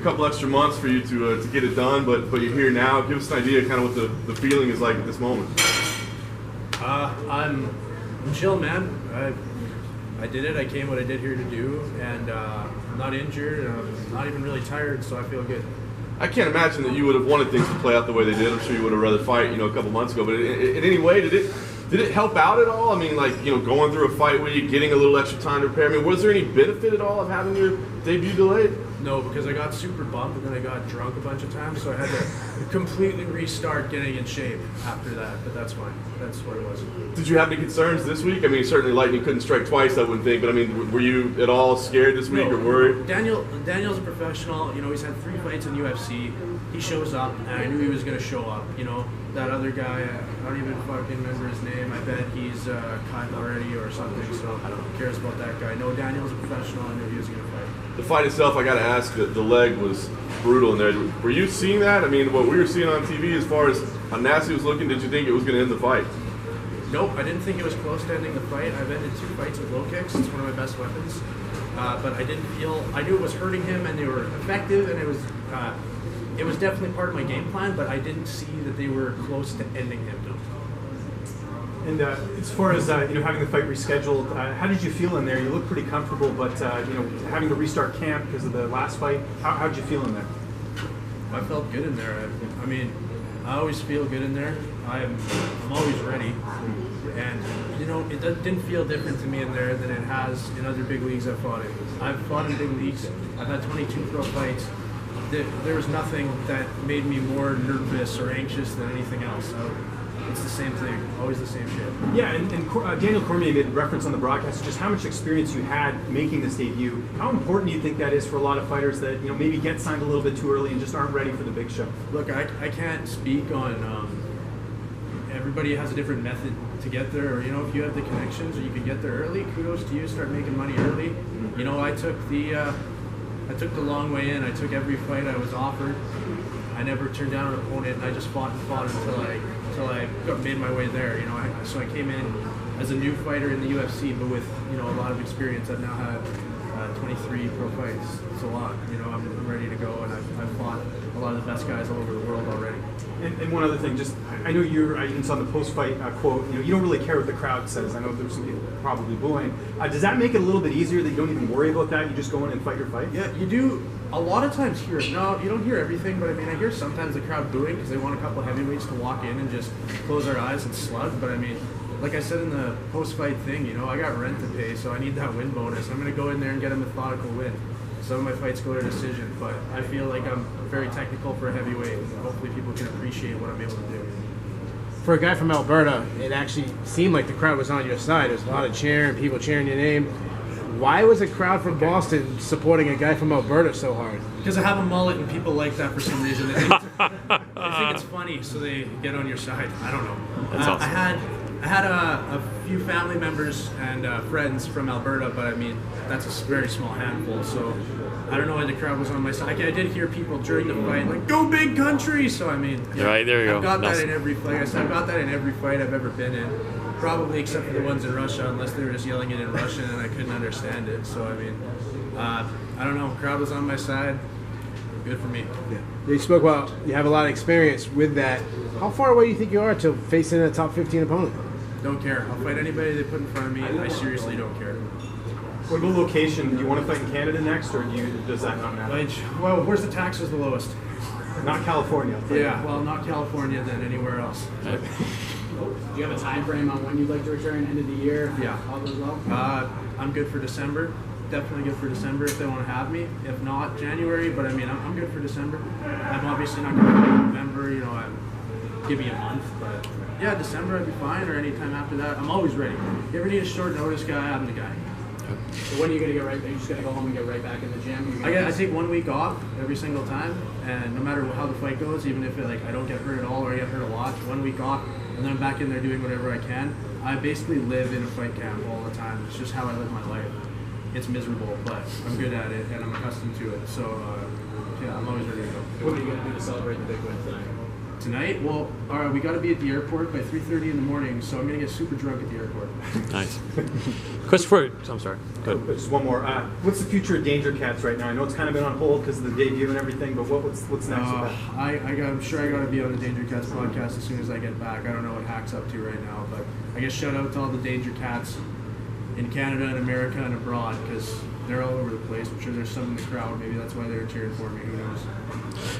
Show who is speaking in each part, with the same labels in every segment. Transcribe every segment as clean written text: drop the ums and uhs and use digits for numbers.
Speaker 1: a couple extra months for you to get it done, but you're here now. Give us an idea kind of what the feeling is like at this moment.
Speaker 2: I'm chill, man. I did it. I came what I did here to do, and I'm not injured, and I'm not even really tired, so I feel good.
Speaker 1: I can't imagine that you would have wanted things to play out the way they did. I'm sure you would have rather fight, a couple months ago. But in any way, did it help out at all? I mean, like, going through a fight with you, getting a little extra time to prepare. I mean, was there any benefit at all of having your debut delayed?
Speaker 2: No, because I got super bummed and then I got drunk a bunch of times, so I had to completely restart getting in shape after that. But that's fine. That's what it was.
Speaker 1: Did you have any concerns this week? I mean, certainly Lightning couldn't strike twice, I wouldn't think. But I mean, were you at all scared this week or worried?
Speaker 2: Daniel's a professional. He's had 3 fights in UFC. He shows up, and I knew he was going to show up. That other guy, I don't even fucking remember his name. I bet he's cut already or something, so I don't care about that guy. No, Daniel's a professional. I knew he was going to fight.
Speaker 1: The fight itself, I got to ask, the leg was brutal in there. Were you seeing that? I mean, what we were seeing on TV as far as how nasty it was looking, did you think it was going to end the fight?
Speaker 2: Nope, I didn't think it was close to ending the fight. I've ended 2 fights with low kicks. It's one of my best weapons. But I didn't feel, I knew it was hurting him and they were effective, and it was definitely part of my game plan, but I didn't see that they were close to ending him.
Speaker 3: And as far as having the fight rescheduled, how did you feel in there? You look pretty comfortable, but having to restart camp because of the last fight, how did you feel in there?
Speaker 2: I felt good in there. I mean, I always feel good in there. I'm always ready, and it didn't feel different to me in there than it has in other big leagues I've fought in. I've fought in big leagues. I've had 22 pro fights. There was nothing that made me more nervous or anxious than anything else. So it's the same thing, always the same shit.
Speaker 3: Yeah, and Daniel Cormier made reference on the broadcast just how much experience you had making this debut. How important do you think that is for a lot of fighters that maybe get signed a little bit too early and just aren't ready for the big show?
Speaker 2: Look, I can't speak on. Everybody has a different method to get there, or if you have the connections or you can get there early, kudos to you. Start making money early. I took the long way in. I took every fight I was offered. I never turned down an opponent, and I just fought until I made my way there. So I came in as a new fighter in the UFC, but with a lot of experience. I've now had 23 pro fights. It's a lot. I'm ready to go, and I've fought a lot of the best guys all over the world already.
Speaker 3: And one other thing, just I know I even saw the post-fight quote. You don't really care what the crowd says. I know there's some people probably booing. Does that make it a little bit easier that you don't even worry about that? You just go in and fight your fight?
Speaker 2: Yeah, you do. A lot of times hear it. No, you don't hear everything, but I mean, I hear sometimes the crowd booing because they want a couple heavyweights to walk in and just close their eyes and slug. But I mean, like I said in the post-fight thing, I got rent to pay, so I need that win bonus. I'm going to go in there and get a methodical win. Some of my fights go to decision, but I feel like I'm very technical for a heavyweight, and hopefully people can appreciate what I'm able to do.
Speaker 4: For a guy from Alberta, it actually seemed like the crowd was on your side. There was a lot of cheering, people cheering your name. Why was a crowd from Boston supporting a guy from Alberta so hard?
Speaker 2: Because I have a mullet and people like that for some reason. They think it's funny, so they get on your side. I don't know.
Speaker 5: That's awesome.
Speaker 2: I had a few family members and friends from Alberta, but I mean, that's a very small handful, so I don't know why the crowd was on my side. I did hear people during the fight, like, go big country! So I mean, yeah,
Speaker 5: right, there you go.
Speaker 2: I've got that in every fight. I've got that in every fight I've ever been in. Probably except for the ones in Russia, unless they were just yelling it in Russian and I couldn't understand it. So I mean, I don't know. Crowd was on my side. Good for me.
Speaker 4: Yeah. You spoke about you have a lot of experience with that. How far away do you think you are to facing a top 15 opponent?
Speaker 2: Don't care. I'll fight anybody they put in front of me. I seriously don't care.
Speaker 3: What about location? Do you want to fight in Canada next, or does that not matter?
Speaker 2: Well, where's the taxes the lowest?
Speaker 3: Not California.
Speaker 2: Yeah, well, not California, then anywhere else.
Speaker 6: Do you have a time frame on when you'd like to return? End of the year?
Speaker 2: Yeah.
Speaker 6: All goes well?
Speaker 2: I'm good for December. Definitely good for December if they want to have me. If not, January. But I mean, I'm good for December. I'm obviously not going to fight in November. Give me a month. But yeah, December I'd be fine, or anytime after that. I'm always ready. If you ever need a short notice guy, I'm the guy.
Speaker 6: So when are you going to get right? Are you just going to go home and get right back in the gym?
Speaker 2: I take 1 week off every single time, and no matter how the fight goes, even if I don't get hurt at all or I get hurt a lot, 1 week off, and then I'm back in there doing whatever I can. I basically live in a fight camp all the time. It's just how I live my life. It's miserable, but I'm good at it and I'm accustomed to it. So yeah, I'm always ready to go.
Speaker 6: What are you going to do to celebrate the big win tonight?
Speaker 2: Tonight? Well, all right, we got to be at the airport by 3:30 in the morning, so I'm going to get super drunk at the airport.
Speaker 5: Nice. Christopher, I'm sorry. Go ahead.
Speaker 3: Just one more. What's the future of Danger Cats right now? I know it's kind of been on hold because of the debut and everything, but what's next with that?
Speaker 2: I'm sure I got to be on the Danger Cats podcast as soon as I get back. I don't know what Hack's up to right now, but I guess shout out to all the Danger Cats in Canada and America and abroad, because they're all over the place. I'm sure there's some in the crowd. Maybe that's why they're cheering for me. Who knows?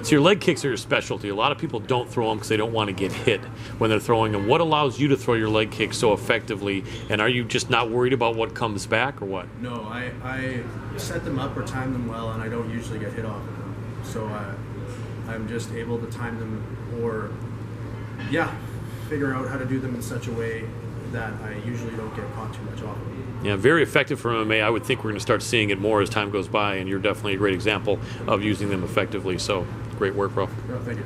Speaker 5: So your leg kicks are your specialty. A lot of people don't throw them because they don't want to get hit when they're throwing them. What allows you to throw your leg kicks so effectively? And are you just not worried about what comes back or what?
Speaker 2: No, I set them up or time them well, and I don't usually get hit off of them. So I'm just able to time them or, figure out how to do them in such a way that I usually don't get caught too much off of them.
Speaker 5: Yeah, very effective for MMA. I would think we're going to start seeing it more as time goes by, and you're definitely a great example of using them effectively. So, great work, bro.
Speaker 2: Oh, thank you.